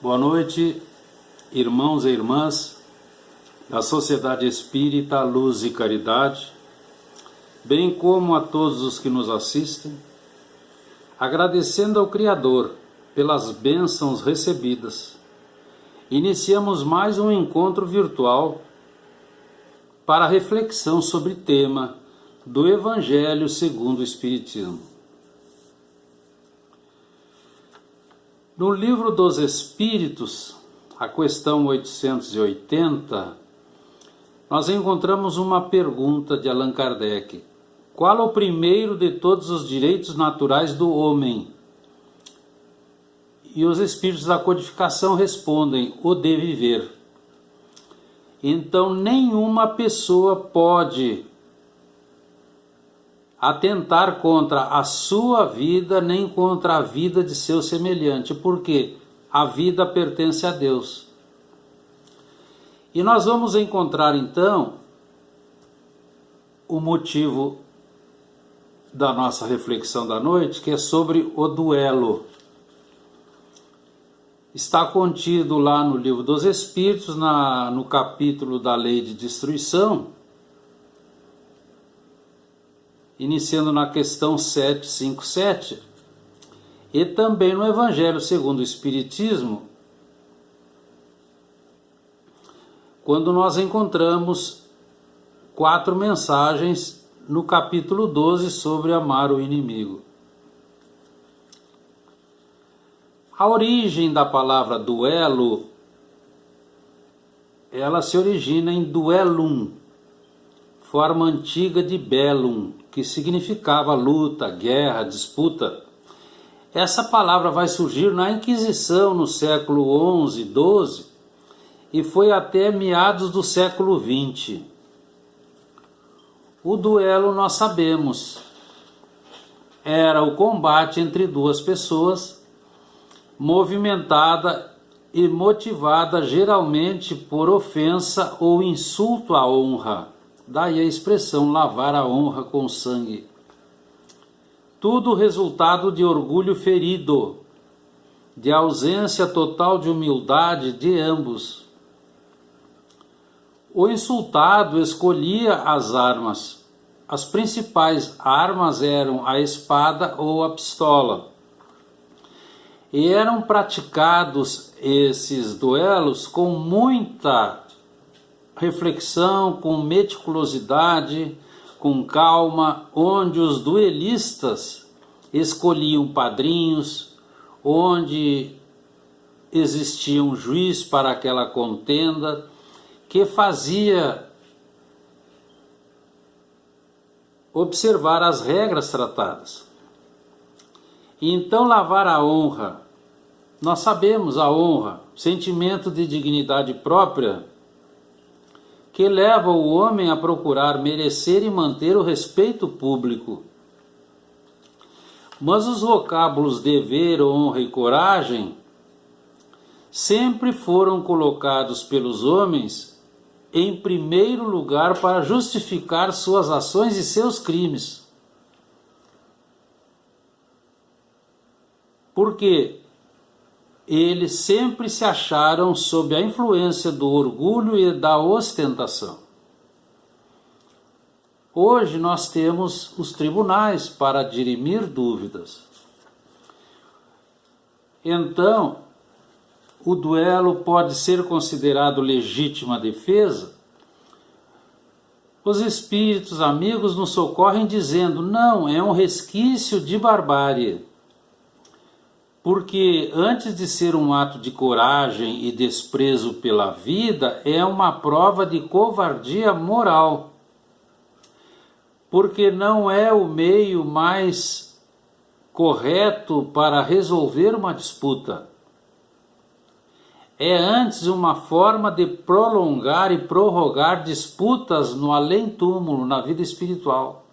Boa noite, irmãos e irmãs da Sociedade Espírita Luz e Caridade, bem como a todos os que nos assistem, agradecendo ao Criador pelas bênçãos recebidas. Iniciamos mais um encontro virtual para reflexão sobre o tema do Evangelho segundo o Espiritismo. No Livro dos Espíritos, a questão 880, nós encontramos uma pergunta de Allan Kardec. Qual o primeiro de todos os direitos naturais do homem? E os espíritos da codificação respondem: o de viver. Então, nenhuma pessoa pode atentar contra a sua vida nem contra a vida de seu semelhante, porque a vida pertence a Deus. E nós vamos encontrar então o motivo da nossa reflexão da noite, que é sobre o duelo. Está contido lá no Livro dos Espíritos, no capítulo da Lei de Destruição, iniciando na questão 757, e também no Evangelho segundo o Espiritismo, quando nós encontramos 4 mensagens no capítulo 12 sobre amar o inimigo. A origem da palavra duelo, ela se origina em duellum, forma antiga de bellum, que significava luta, guerra, disputa. Essa palavra vai surgir na Inquisição no século XI, XII e foi até meados do século XX. O duelo, nós sabemos, era o combate entre duas pessoas, movimentada e motivada geralmente por ofensa ou insulto à honra. Daí a expressão lavar a honra com sangue. Tudo resultado de orgulho ferido, de ausência total de humildade de ambos. O insultado escolhia as armas. As principais armas eram a espada ou a pistola. E eram praticados esses duelos com muita reflexão, com meticulosidade, com calma, onde os duelistas escolhiam padrinhos, onde existia um juiz para aquela contenda, que fazia observar as regras tratadas. E então lavar a honra. Nós sabemos a honra, sentimento de dignidade própria, que leva o homem a procurar merecer e manter o respeito público. Mas os vocábulos dever, honra e coragem sempre foram colocados pelos homens em primeiro lugar para justificar suas ações e seus crimes. Porque eles sempre se acharam sob a influência do orgulho e da ostentação. Hoje nós temos os tribunais para dirimir dúvidas. Então, o duelo pode ser considerado legítima defesa? Os espíritos amigos nos socorrem dizendo: não, é um resquício de barbárie. Porque antes de ser um ato de coragem e desprezo pela vida, é uma prova de covardia moral. Porque não é o meio mais correto para resolver uma disputa. É antes uma forma de prolongar e prorrogar disputas no além-túmulo, na vida espiritual.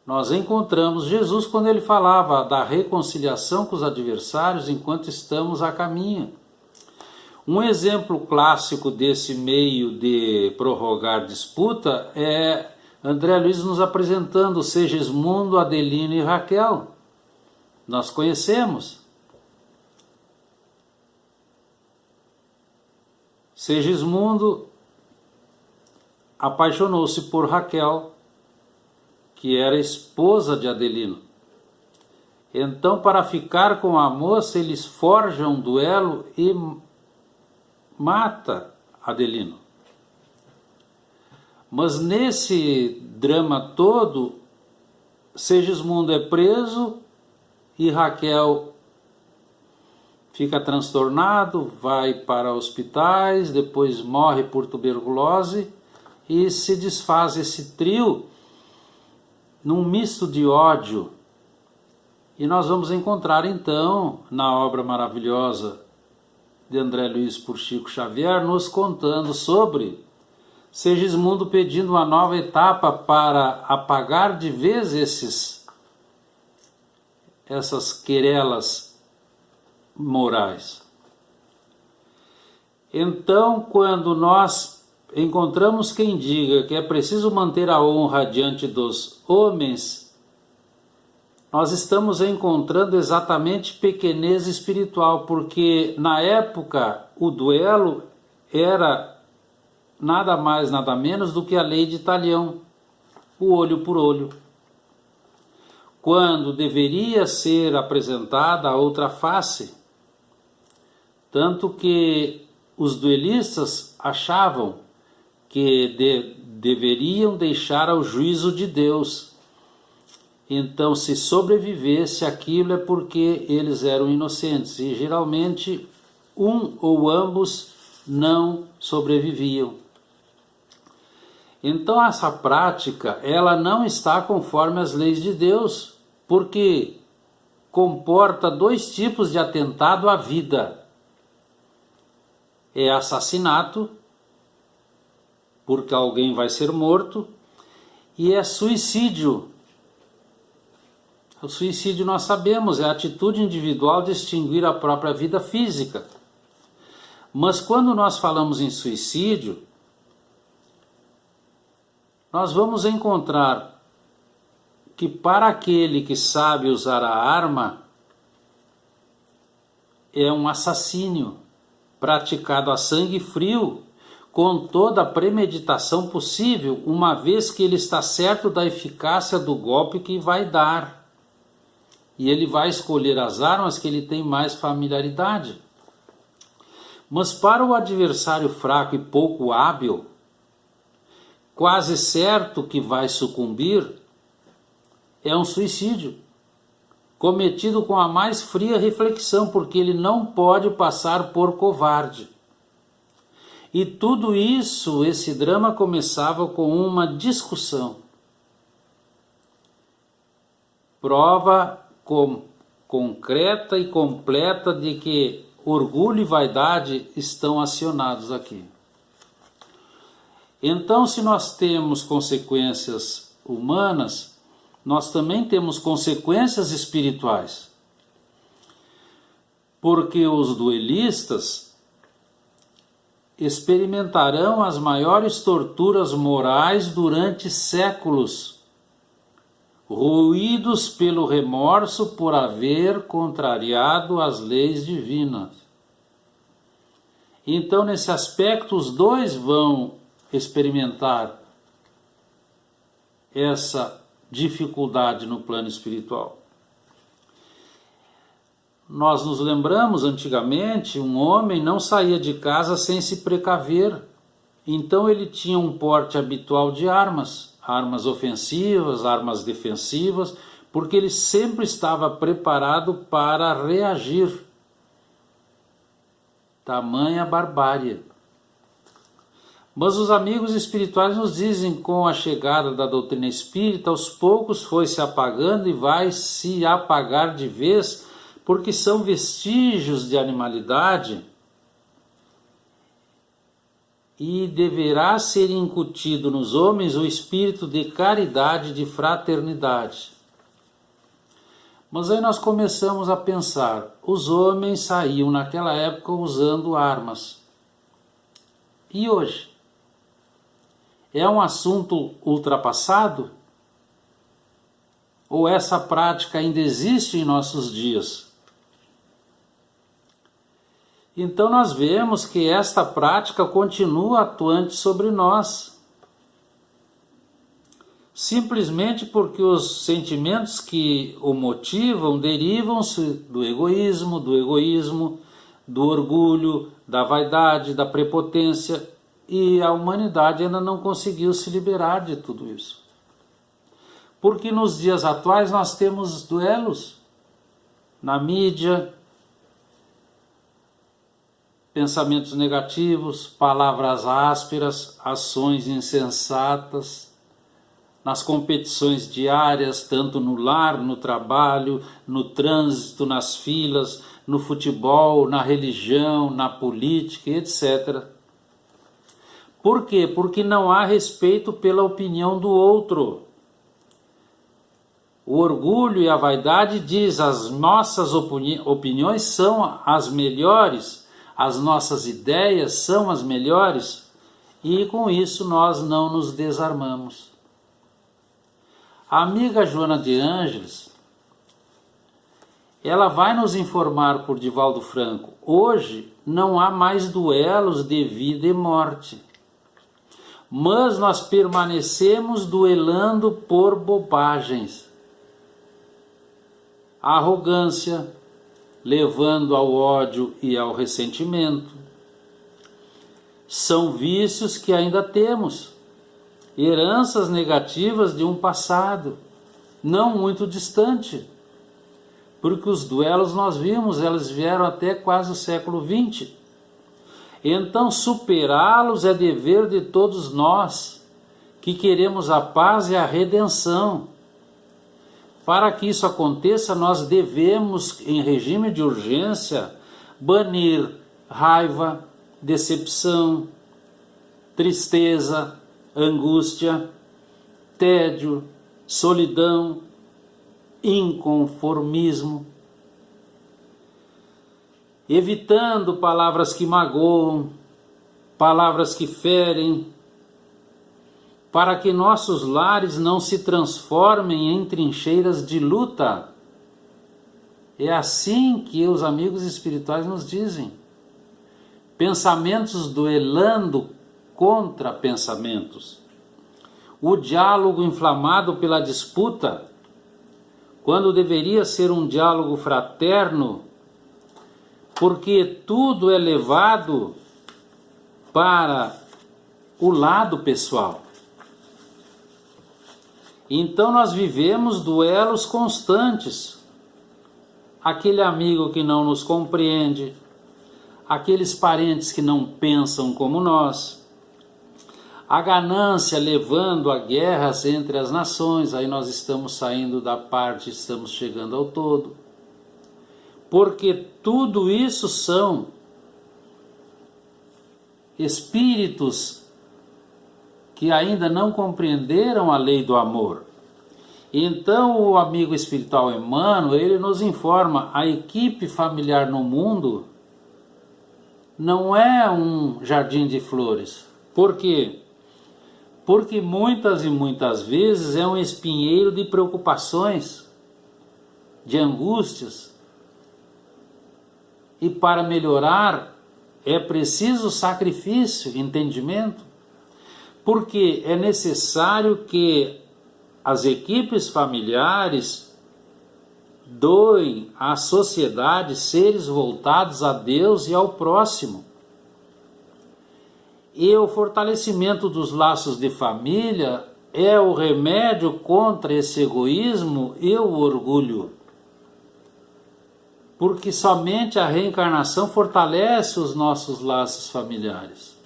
Nós encontramos Jesus quando ele falava da reconciliação com os adversários enquanto estamos a caminho. Um exemplo clássico desse meio de prorrogar disputa é André Luiz nos apresentando Segismundo, Adelino e Raquel. Nós conhecemos. Segismundo apaixonou-se por Raquel, que era esposa de Adelino. Então, para ficar com a moça, eles forjam um duelo e mata Adelino. Mas nesse drama todo, Segismundo é preso e Raquel fica transtornado, vai para hospitais, depois morre por tuberculose e se desfaz esse trio num misto de ódio. E nós vamos encontrar então, na obra maravilhosa de André Luiz por Chico Xavier, nos contando sobre Segismundo pedindo uma nova etapa para apagar de vez essas querelas morais. Então, quando nós encontramos quem diga que é preciso manter a honra diante dos homens, nós estamos encontrando exatamente pequenez espiritual, porque na época o duelo era nada mais, nada menos do que a lei de Talião, o olho por olho. Quando deveria ser apresentada a outra face, tanto que os duelistas achavam que deveriam deixar ao juízo de Deus. Então, se sobrevivesse aquilo é porque eles eram inocentes, e geralmente um ou ambos não sobreviviam. Então, essa prática, ela não está conforme as leis de Deus, porque comporta dois tipos de atentado à vida. É assassinato, porque alguém vai ser morto, e é suicídio. O suicídio, nós sabemos, é a atitude individual de extinguir a própria vida física. Mas quando nós falamos em suicídio, nós vamos encontrar que para aquele que sabe usar a arma, é um assassínio praticado a sangue frio, com toda a premeditação possível, uma vez que ele está certo da eficácia do golpe que vai dar. E ele vai escolher as armas que ele tem mais familiaridade. Mas para o adversário fraco e pouco hábil, quase certo que vai sucumbir, é um suicídio, cometido com a mais fria reflexão, porque ele não pode passar por covarde. E tudo isso, esse drama começava com uma discussão. Prova concreta e completa de que orgulho e vaidade estão acionados aqui. Então, se nós temos consequências humanas, nós também temos consequências espirituais. Porque os duelistas experimentarão as maiores torturas morais durante séculos, ruídos pelo remorso por haver contrariado as leis divinas. Então, nesse aspecto, os dois vão experimentar essa dificuldade no plano espiritual. Nós nos lembramos, antigamente, um homem não saía de casa sem se precaver. Então ele tinha um porte habitual de armas ofensivas, armas defensivas, porque ele sempre estava preparado para reagir. Tamanha barbárie. Mas os amigos espirituais nos dizem que com a chegada da doutrina espírita, aos poucos foi se apagando e vai se apagar de vez, porque são vestígios de animalidade, e deverá ser incutido nos homens o espírito de caridade e de fraternidade. Mas aí nós começamos a pensar, os homens saíam naquela época usando armas. E hoje? É um assunto ultrapassado? Ou essa prática ainda existe em nossos dias? Então nós vemos que esta prática continua atuante sobre nós. Simplesmente porque os sentimentos que o motivam derivam-se do egoísmo, do orgulho, da vaidade, da prepotência, e a humanidade ainda não conseguiu se liberar de tudo isso. Porque nos dias atuais nós temos duelos na mídia, pensamentos negativos, palavras ásperas, ações insensatas, nas competições diárias, tanto no lar, no trabalho, no trânsito, nas filas, no futebol, na religião, na política, etc. Por quê? Porque não há respeito pela opinião do outro. O orgulho e a vaidade diz as nossas opiniões são as melhores, as nossas ideias são as melhores, e com isso nós não nos desarmamos. A amiga Joana de Ângeles, ela vai nos informar por Divaldo Franco, hoje não há mais duelos de vida e morte, mas nós permanecemos duelando por bobagens. A arrogância, levando ao ódio e ao ressentimento, são vícios que ainda temos, heranças negativas de um passado, não muito distante, porque os duelos nós vimos, eles vieram até quase o século XX. Então superá-los é dever de todos nós, que queremos a paz e a redenção. Para que isso aconteça, nós devemos, em regime de urgência, banir raiva, decepção, tristeza, angústia, tédio, solidão, inconformismo, evitando palavras que magoam, palavras que ferem, para que nossos lares não se transformem em trincheiras de luta. É assim que os amigos espirituais nos dizem. Pensamentos duelando contra pensamentos. O diálogo inflamado pela disputa, quando deveria ser um diálogo fraterno, porque tudo é levado para o lado pessoal. Então nós vivemos duelos constantes. Aquele amigo que não nos compreende, aqueles parentes que não pensam como nós, a ganância levando a guerras entre as nações, aí nós estamos saindo da parte, estamos chegando ao todo. Porque tudo isso são espíritos que ainda não compreenderam a lei do amor. Então o amigo espiritual Emmanuel, ele nos informa, a equipe familiar no mundo não é um jardim de flores. Por quê? Porque muitas e muitas vezes é um espinheiro de preocupações, de angústias. E para melhorar é preciso sacrifício, entendimento. Porque é necessário que as equipes familiares doem à sociedade seres voltados a Deus e ao próximo. E o fortalecimento dos laços de família é o remédio contra esse egoísmo e o orgulho. Porque somente a reencarnação fortalece os nossos laços familiares.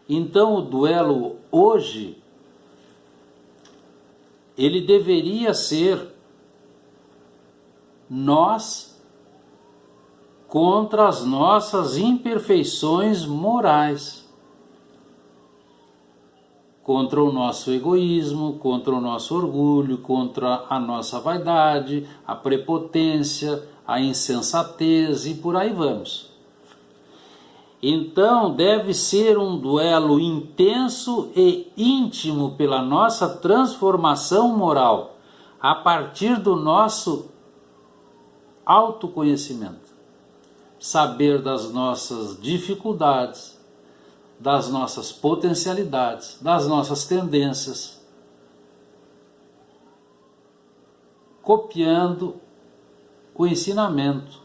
Então o duelo hoje, ele deveria ser nós contra as nossas imperfeições morais, contra o nosso egoísmo, contra o nosso orgulho, contra a nossa vaidade, a prepotência, a insensatez e por aí vamos. Então deve ser um duelo intenso e íntimo pela nossa transformação moral, a partir do nosso autoconhecimento. saber das nossas dificuldades, das nossas potencialidades, das nossas tendências, copiando o ensinamento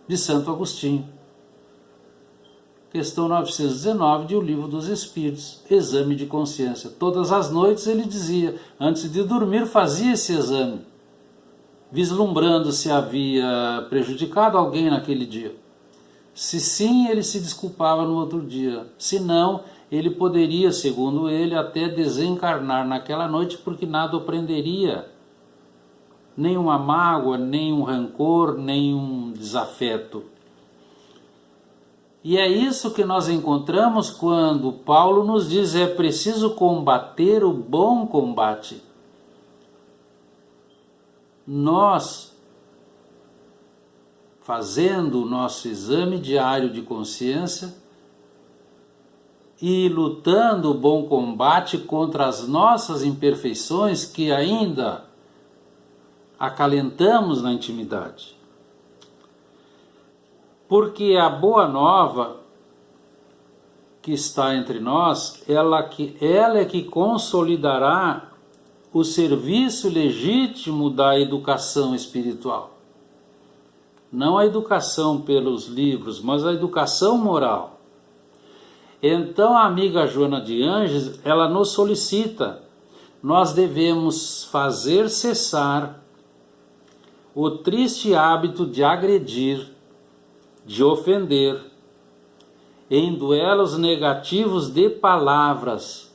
de Santo Agostinho. Questão 919 de O Livro dos Espíritos, exame de consciência. Todas as noites ele dizia, antes de dormir fazia esse exame, vislumbrando se havia prejudicado alguém naquele dia. Se sim, ele se desculpava no outro dia. Se não, ele poderia, segundo ele, até desencarnar naquela noite, porque nada o prenderia. Nenhuma mágoa, nenhum rancor, nenhum desafeto. E é isso que nós encontramos quando Paulo nos diz: é preciso combater o bom combate. Nós, fazendo o nosso exame diário de consciência e lutando o bom combate contra as nossas imperfeições que ainda acalentamos na intimidade. Porque a boa nova que está entre nós, ela é que consolidará o serviço legítimo da educação espiritual. Não a educação pelos livros, mas a educação moral. Então a amiga Joana de Ângeles, ela nos solicita, nós devemos fazer cessar o triste hábito de agredir, de ofender, em duelos negativos de palavras,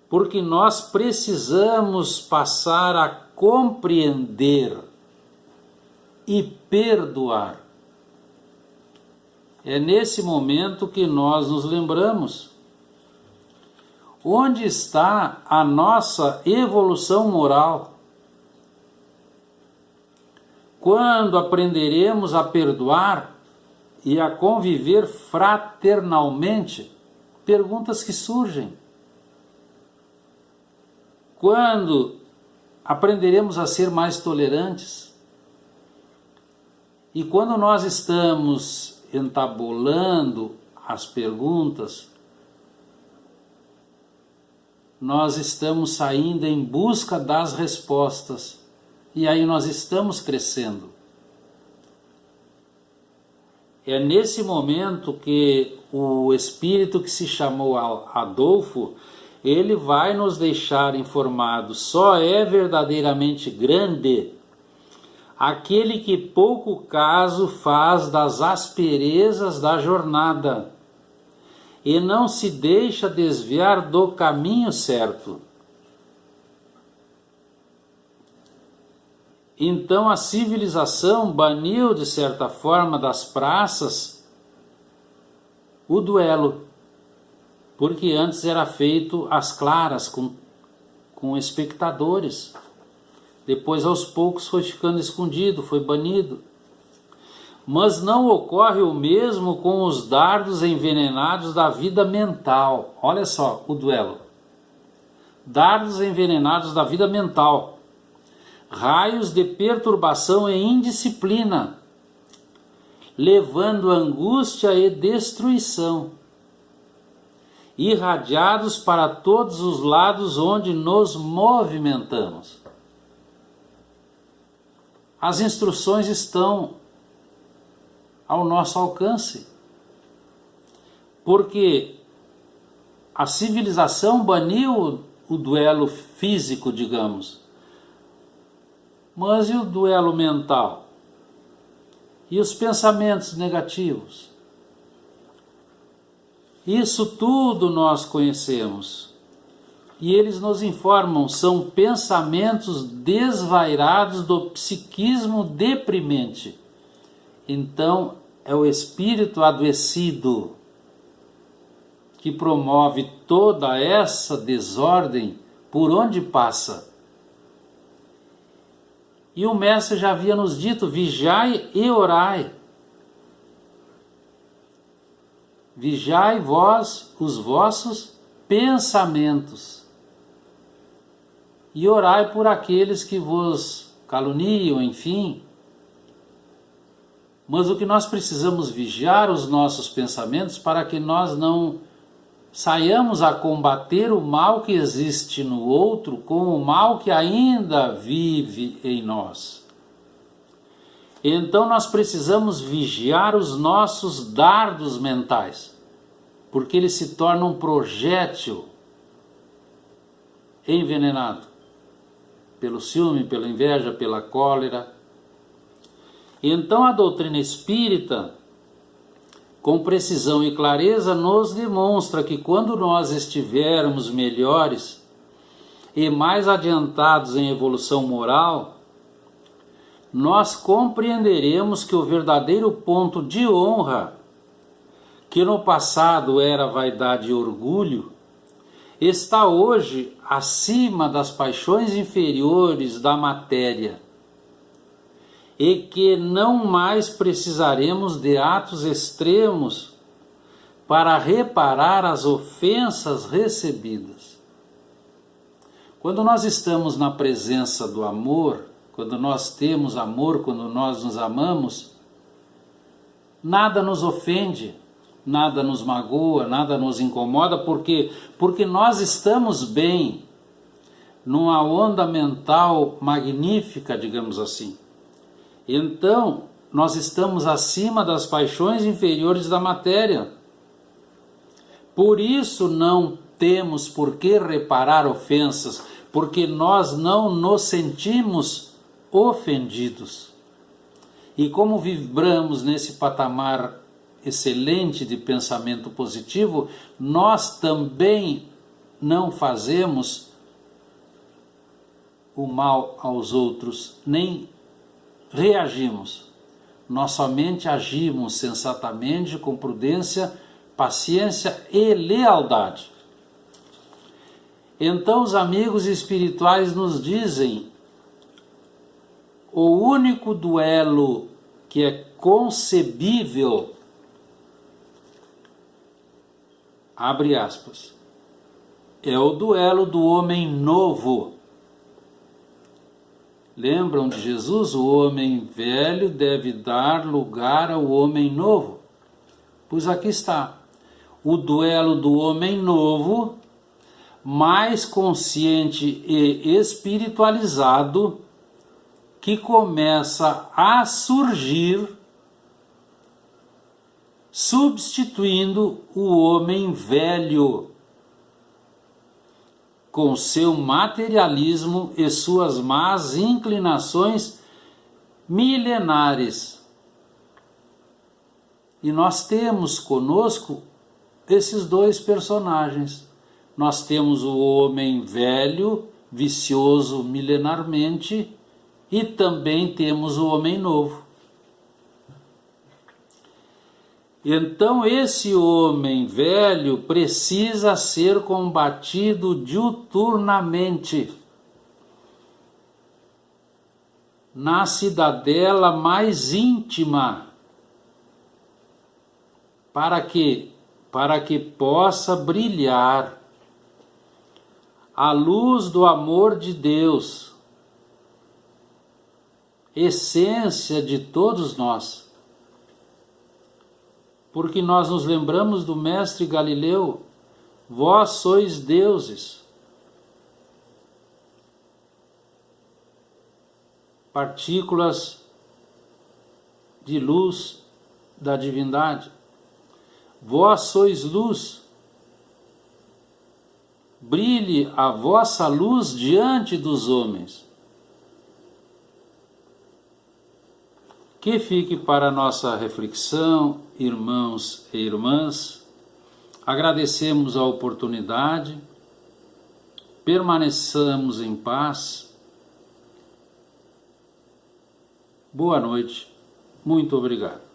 porque nós precisamos passar a compreender e perdoar. É nesse momento que nós nos lembramos onde está a nossa evolução moral. Quando aprenderemos a perdoar e a conviver fraternalmente, perguntas que surgem. Quando aprenderemos a ser mais tolerantes? E quando nós estamos entabulando as perguntas, nós estamos saindo em busca das respostas. E aí nós estamos crescendo. É nesse momento que o espírito que se chamou Adolfo, ele vai nos deixar informados. Só é verdadeiramente grande aquele que pouco caso faz das asperezas da jornada e não se deixa desviar do caminho certo. Então a civilização baniu, de certa forma, das praças o duelo, porque antes era feito às claras, com espectadores. Depois, aos poucos, foi ficando escondido, foi banido. Mas não ocorre o mesmo com os dardos envenenados da vida mental. Olha só o duelo. Dardos envenenados da vida mental. Raios de perturbação e indisciplina, levando angústia e destruição, irradiados para todos os lados onde nos movimentamos. As instruções estão ao nosso alcance, porque a civilização baniu o duelo físico, digamos. Mas e o duelo mental? E os pensamentos negativos? Isso tudo nós conhecemos. E eles nos informam, são pensamentos desvairados do psiquismo deprimente. Então, é o espírito adoecido que promove toda essa desordem por onde passa. E o mestre já havia nos dito: vigiai e orai. Vigiai vós os vossos pensamentos. E orai por aqueles que vos caluniam, enfim. Mas o que nós precisamos vigiar os nossos pensamentos para que nós não saiamos a combater o mal que existe no outro com o mal que ainda vive em nós. Então nós precisamos vigiar os nossos dardos mentais, porque ele se torna um projétil envenenado pelo ciúme, pela inveja, pela cólera. Então a doutrina espírita, com precisão e clareza, nos demonstra que quando nós estivermos melhores e mais adiantados em evolução moral, nós compreenderemos que o verdadeiro ponto de honra, que no passado era vaidade e orgulho, está hoje acima das paixões inferiores da matéria, e que não mais precisaremos de atos extremos para reparar as ofensas recebidas. Quando nós estamos na presença do amor, quando nós temos amor, quando nós nos amamos, nada nos ofende, nada nos magoa, nada nos incomoda, porque nós estamos bem, numa onda mental magnífica, digamos assim. Então, nós estamos acima das paixões inferiores da matéria. Por isso não temos por que reparar ofensas, porque nós não nos sentimos ofendidos. E como vibramos nesse patamar excelente de pensamento positivo, nós também não fazemos o mal aos outros, nem reagimos. Nós somente agimos sensatamente, com prudência, paciência e lealdade. Então os amigos espirituais nos dizem: o único duelo que é concebível, abre aspas, é o duelo do homem novo. Lembram de Jesus? O homem velho deve dar lugar ao homem novo. Pois aqui está. O duelo do homem novo, mais consciente e espiritualizado, que começa a surgir, substituindo o homem velho, com seu materialismo e suas más inclinações milenares. E nós temos conosco esses dois personagens. Nós temos o homem velho, vicioso milenarmente, e também temos o homem novo. Então esse homem velho precisa ser combatido diuturnamente na cidadela mais íntima, para que possa brilhar a luz do amor de Deus, essência de todos nós. Porque nós nos lembramos do mestre Galileu: vós sois deuses, partículas de luz da divindade. Vós sois luz, brilhe a vossa luz diante dos homens. Que fique para nossa reflexão, irmãos e irmãs. Agradecemos a oportunidade, permaneçamos em paz. Boa noite, muito obrigado.